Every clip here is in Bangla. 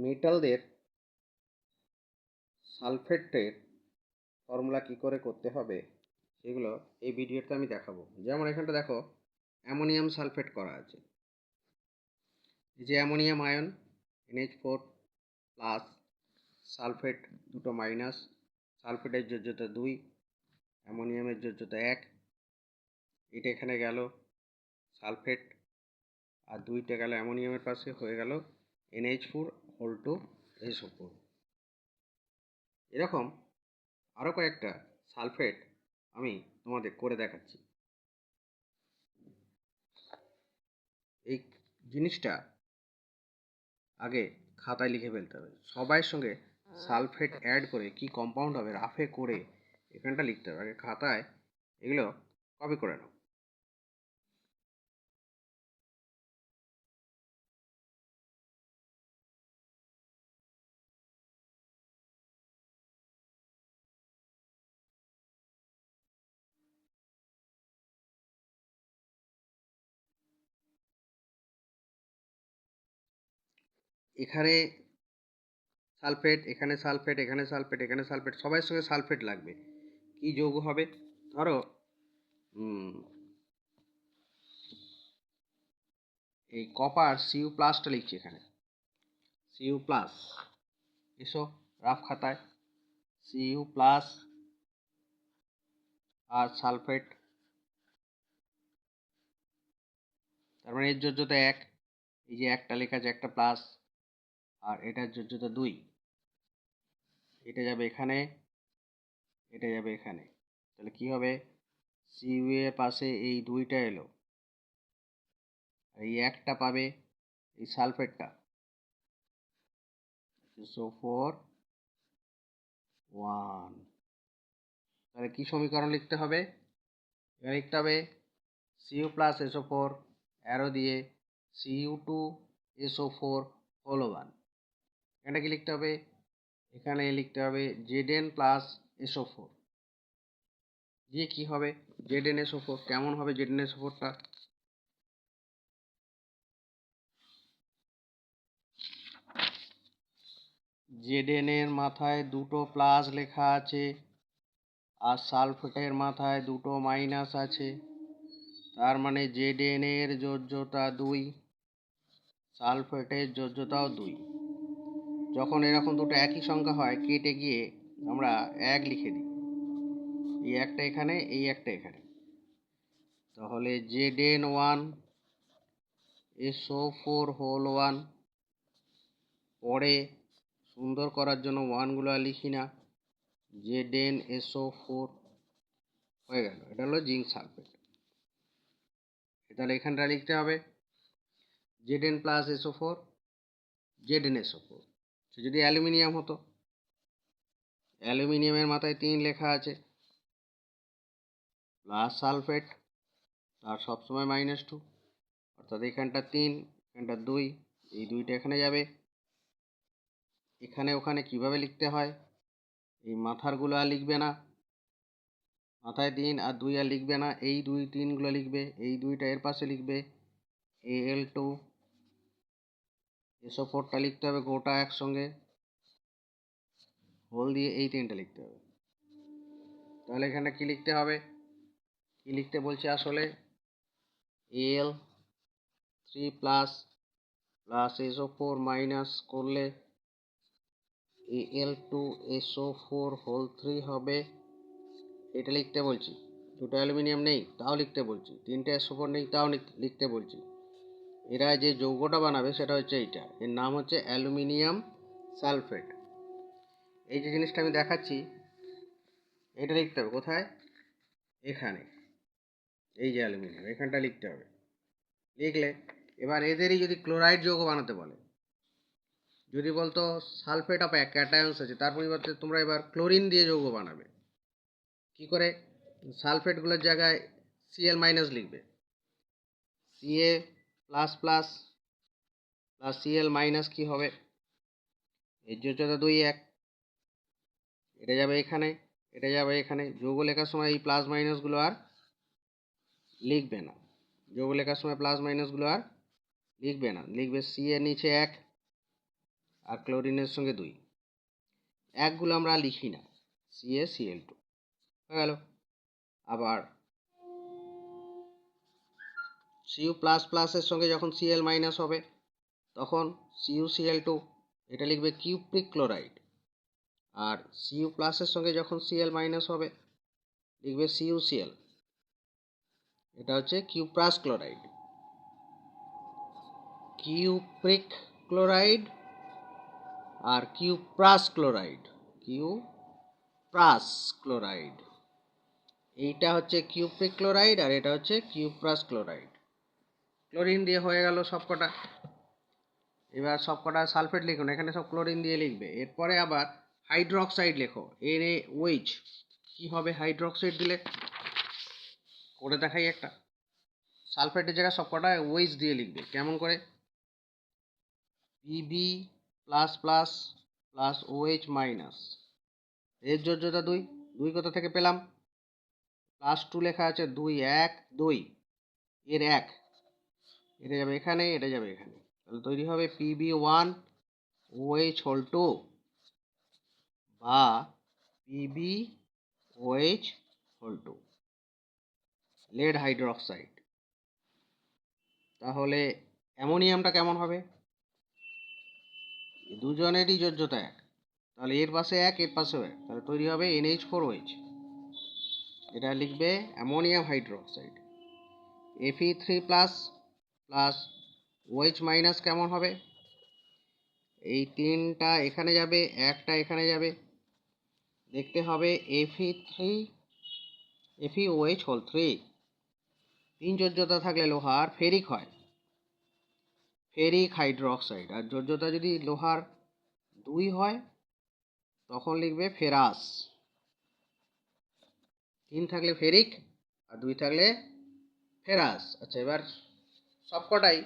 মেটালদের সালফেটের ফর্মুলা কী করে করতে হবে সেগুলো এই ভিডিওতে আমি দেখাবো। যেমন এখানটা দেখো অ্যামোনিয়াম সালফেট করা আছে, এই যে ammonium ion NH4 plus, sulphate দুটো মাইনাস, সালফেটের যোজ্যতা 2, অ্যামোনিয়ামের যোজ্যতা 1, এটা এখানে গেল সালফেট আর 2টা গেল অ্যামোনিয়ামের পাশে, হয়ে গেল NH4 এরকম আরও কয়েকটা সালফেট আমি তোমাদের করে দেখাচ্ছি। এই জিনিসটা আগে খাতায় লিখে ফেলতে হবে, সবাইয়ের সঙ্গে সালফেট অ্যাড করে কি কম্পাউন্ড হবে রাফে করে এখানটা লিখতে হবে। আগে খাতায় এগুলো কপি করে নাও। এখানে সালফেট, এখানে সালফেট, এখানে সালফেট, এখানে সালফেট, সবার সঙ্গে সালফেট লাগবে। কি যৌগ হবে? ধরো এই কপার Cu প্লাসটা লিখছি এখানে, Cu প্লাস, এসো রাফ খাতায় Cu প্লাস আর সালফেট, তার মানে এর যোজ্যতা 1, এই যে একটা লেখা আছে একটা প্লাস, আর এটার যোজ্যতা 2, এটা যাবে এখানে, এটা যাবে এখানে, তাহলে কি হবে? Cu এর পাশে এই 2টা এলো, এই একটা পাবে এই সালফেটটা, SO4 1। তাহলে কি সমীকরণ লিখতে হবে? এখানে লিখতে হবে Cu প্লাস SO4 অ্যারো দিয়ে Cu2 SO4 হোল 1। এটা কি লিখতে হবে? এখানে লিখতে হবে Zn প্লাস SO4 দিয়ে কি হবে ZnSO4। কেমন হবে ZnSO4টা? Zn এর মাথায় দুটো প্লাস লেখা আছে আর সালফেটের মাথায় দুটো মাইনাস আছে, তার মানে Zn এর যোজ্যতা 2, সালফেটের যোজ্যতাও 2। যখন এরকম দুটো একই সংখ্যা হয় কেটে গিয়ে আমরা 1 লিখে দিই, এই একটা এখানে, এই একটা এখানে, তাহলে Zn1 SO4 হোল 1। পরে সুন্দর করার জন্য 1গুলো আর লিখি না, ZnSO4 হয়ে গেল। এটা হলো জিঙ্ক সালফেট। তাহলে এখানটা লিখতে হবে Zn প্লাস SO4 ZnSO4। যদি অ্যালুমিনিয়াম হতো, অ্যালুমিনিয়ামের মাথায় 3 লেখা আছে, প্লাস সালফেট তার সবসময় -2, অর্থাৎ এখানটা 3, এখানটা 2, এই 2টা এখানে যাবে, এখানে ওখানে কিভাবে লিখতে হয়, এই মাথারগুলো আর লিখবে না, মাথায় 3 আর 2 আর লিখবে না, এই 2 3গুলো লিখবে, এই 2টা এর পাশে লিখবে, Al2 SO4টা লিখতে হবে গোটা একসঙ্গে, হোল দিয়ে এই 3টা লিখতে হবে। তাহলে এখানে কি লিখতে হবে? কি লিখতে বলছে আসলে? Al3 plus plus SO4 minus করলে Al2 SO4 হোল 3 হবে, এটা লিখতে বলছি। দুটো অ্যালুমিনিয়াম নেই তাও লিখতে বলছি, 3টে SO4 নেই তাও লিখতে বলছি। এরা যে যৌগটা বানাবে সেটা হচ্ছে এইটা, এর নাম হচ্ছে অ্যালুমিনিয়াম সালফেট। এই যে জিনিসটা আমি দেখাচ্ছি এটা লিখতে হবে কোথায়? এখানে, এই যে অ্যালুমিনিয়াম এখানটা লিখতে হবে। লিখলে এবার এদেরই যদি ক্লোরাইড যৌগ বানাতে বলে, যদি বলতো সালফেট অফ ক্যাটায়ন্স আছে, তার পরিবর্তে তোমরা এবার ক্লোরিন দিয়ে যৌগ বানাবে। কি করে? সালফেটগুলোর জায়গায় Cl মাইনাস লিখবে, Ca plus plus plus Cl minus কি হবে? এর যোজ্যতা 2 1, এটা যাবে এখানে, এটা যাবে এখানে। যৌগ লেখার সময় এই প্লাস মাইনাসগুলো আর লিখবে না, যৌগ লেখার সময় প্লাস মাইনাসগুলো আর লিখবে না, লিখবে Ca নিচে 1 আর ক্লোরিনের সঙ্গে 2, একগুলো আমরা লিখি না, CaCl2 হয়ে গেল। আবার Cu++ এর সঙ্গে যখন Cl- হবে তখন CuCl2, এটা লিখবে কিউপ্রিক ক্লোরাইড। আর Cu+ এর সঙ্গে যখন Cl- হবে লিখবে CuCl, এটা হচ্ছে কিউপ্রাস ক্লোরাইড। কিউপ্রিক ক্লোরাইড আর কিউপ্রাস ক্লোরাইড, কিউপ্রাস ক্লোরাইড, এইটা হচ্ছে কিউপ্রিক ক্লোরাইড আর এটা হচ্ছে কিউপ্রাস ক্লোরাইড। ক্লোরিন দিয়ে হয়ে গেল সবকটা। এবার সবকটা সালফেট লিখো না, এখানে সব ক্লোরিন দিয়ে লিখবে। এরপরে আবার হাইড্রোক্সাইড লেখো, NaOH। কি হবে হাইড্রোক্সাইড দিলে? করে দেখাই একটা। সালফেটের জায়গায় সবকটা OH দিয়ে লিখবে। কেমন করে? Pb+++OH-, এর যোজ্যতা 2, 2 কোথা থেকে পেলাম? +2 লেখা আছে, 2 1 2, এর 1, এটা যাবে এখানে, এটা যাবে এখানে, তাহলে তৈরি হবে Pb1OH2 বা PbOH2, লেড হাইড্রোক্সাইড। তাহলে অ্যামোনিয়ামটা কেমন হবে? দুজনেরই যোজ্যতা 1, তাহলে এর পাশে 1 এর পাশেও 1, তাহলে তৈরি হবে NH4OH, এটা লিখবে অ্যামোনিয়াম হাইড্রোক্সাইড। Fe3++OH- কেমন হবে? এই 3টা এখানে যাবে, একটা এখানে যাবে, দেখতে হবে FeOH3, 3 যোজ্যতা থাকলে লোহার ফেরিক হয়, ফেরিক হাইড্রোক্সাইড। আর যোজ্যতা যদি লোহার 2 হয় তখন লিখবে ফেরাস। 3 থাকলে ফেরিক আর 2 থাকলে ফেরাস। আচ্ছা, এবার সবকটাই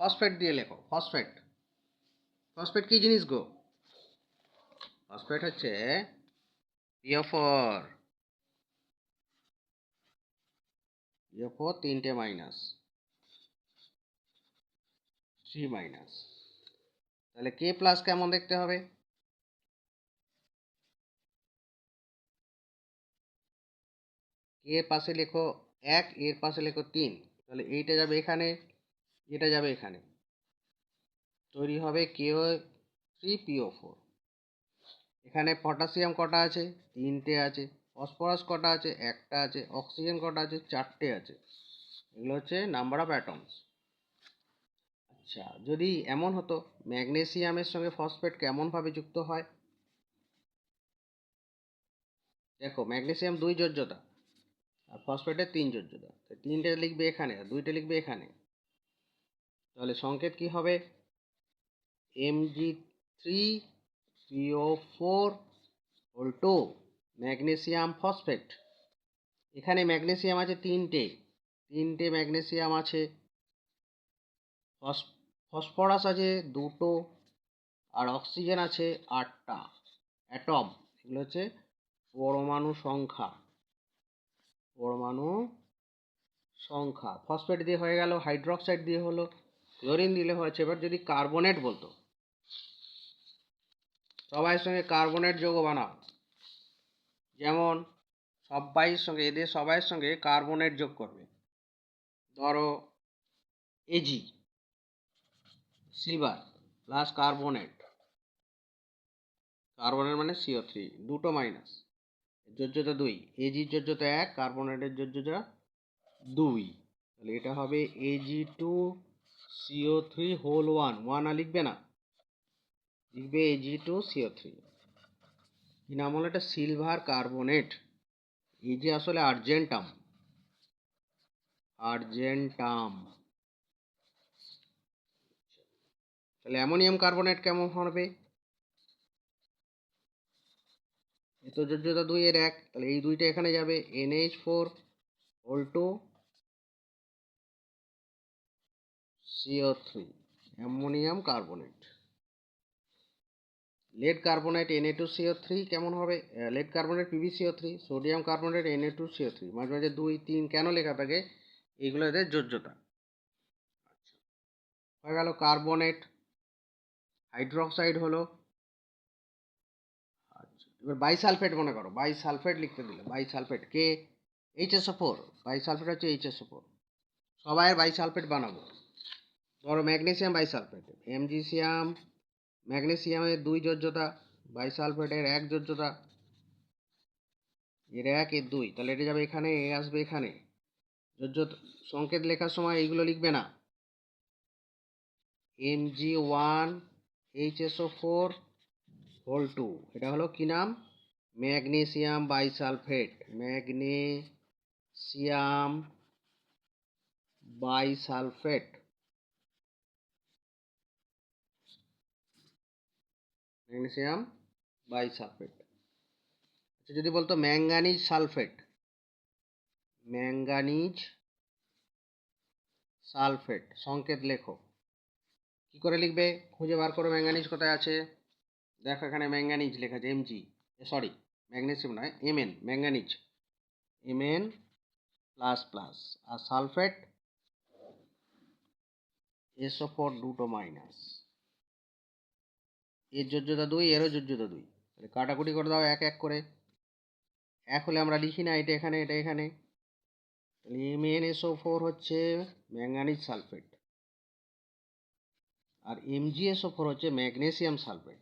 ফসফেট দিয়ে লেখো। ফসফেট, ফসফেট কি জিনিস গো? ফসফেট হচ্ছে PO4, 3টে মাইনাস, 3 মাইনাস, তাহলে K+ কেমন দেখতে হবে? এর পাশে লেখো 1, এর পাশে লেখো 3, তাহলে এইটা যাবে এখানে, এটা যাবে এখানে, তৈরি হবে KO3PO4। এখানে পটাশিয়াম কটা আছে? 3টে আছে। ফসফরাস কটা আছে? 1টা আছে। অক্সিজেন কটা আছে? 4টে আছে। এগুলো হচ্ছে নাম্বার অফ অ্যাটমস। আচ্ছা, যদি এমন হতো ম্যাগনেসিয়ামের সঙ্গে ফসফেট কেমনভাবে যুক্ত হয়? দেখো, ম্যাগনেসিয়াম 2 যোজ্যতা আর ফসফেটের 3 যোজ্যতা, 3টে লিখবে এখানে আর 2টে লিখবে এখানে, তাহলে সংকেত কি হবে? Mg3PO4 magnesium phosphate. এখানে ম্যাগনেসিয়াম আছে 3টে ম্যাগনেসিয়াম আছে, ফসফরাস আছে 2টো, আর অক্সিজেন আছে 8টা অ্যাটম। এগুলো হচ্ছে পরমাণু সংখ্যা, পরমাণু সংখ্যা। ফসফেট দিয়ে হয়ে গেল, হাইড্রোক্সাইড দিয়ে হলো, ক্লোরিন দিলে হয়েছে। এবার যদি কার্বনেট বলতো, সবাই সঙ্গে কার্বনেট যৌগ বানাও, যেমন সবাইয়ের সঙ্গে, এদের সবাইয়ের সঙ্গে কার্বনেট যোগ করবে। ধরো Ag, silver plus carbonate, carbonate মানে CO3, 2টো মাইনাস, যোজ্যতা 2, Ag যোজ্যতা 1, কার্বনেটের যোজ্যতা 2, তাহলে এটা হবে Ag2CO3 হোল 1, 1 আর লিখবে না, লিখবে Ag2CO3। কি নাম হলো? এটা সিলভার কার্বনেট। এই যে আসলে আর্জেন্টাম, আর্জেন্টাম। তাহলে অ্যামোনিয়াম কার্বনেট কেমন হবে? এত যোজ্যতা 2, এর 1, তাহলে এই 2টা এখানে যাবে, NH4O2CO3, ammonium carbonate. Lead carbonate Na2CO3 কেমন হবে? Lead carbonate PbCO3, sodium carbonate Na2CO3, মাঝে মাঝে 2 3 কেন লেখা থাকে? এগুলো এদের যোজ্যতা। হয়ে গেল কার্বনেট। হাইড্রোক্সাইড হলো, আচ্ছা এবার বাইসালফেট মনে করো, বাইসালফেট লিখতে দিলে, বাইসালফেট কে HSO4, বাইসালফেট হচ্ছে HSO4, সবাইয়ের বাইসালফেট বানাবো। ধরো ম্যাগনেসিয়াম বাইসালফেট, MgCl, ম্যাগনেসিয়ামের 2 যোজ্যতা, বাইসালফেটের 1 যোজ্যতা, এর 1 এর 2, তাহলে এটা যাবে এখানে, এ আসবে এখানে। যোজ্যতা সংকেত লেখার সময় এইগুলো লিখবে না, Mg1HSO4 হোল 2, এটা হলো কি নাম, magnesium bisulphate, magnesium bisulphate, magnesium bisulphate. আচ্ছা যদি বলতো ম্যাঙ্গানিজ সালফেট, ম্যাঙ্গানিজ সালফেট, সংকেত লেখো, কি করে লিখবে, খুঁজে বার করো ম্যাঙ্গানিজ কোথায় আছে। দেখো এখানে ম্যাঙ্গানিজ লেখা আছে, Mg, সরি ম্যাগনেসিয়াম নয়, Mn, manganese Mn plus plus, আর সালফেট SO4 দুটো মাইনাস, এর যোজ্যতা 2, এরও যোজ্যতা 2, তাহলে কাটাকুটি করে দাও 1 1 করে। 1 হলে আমরা লিখি না, এটা এখানে, এটা এখানে, তাহলে MnSO4 হচ্ছে ম্যাঙ্গানিজ সালফেট, আর MgSO4 হচ্ছে ম্যাগনেসিয়াম সালফেট।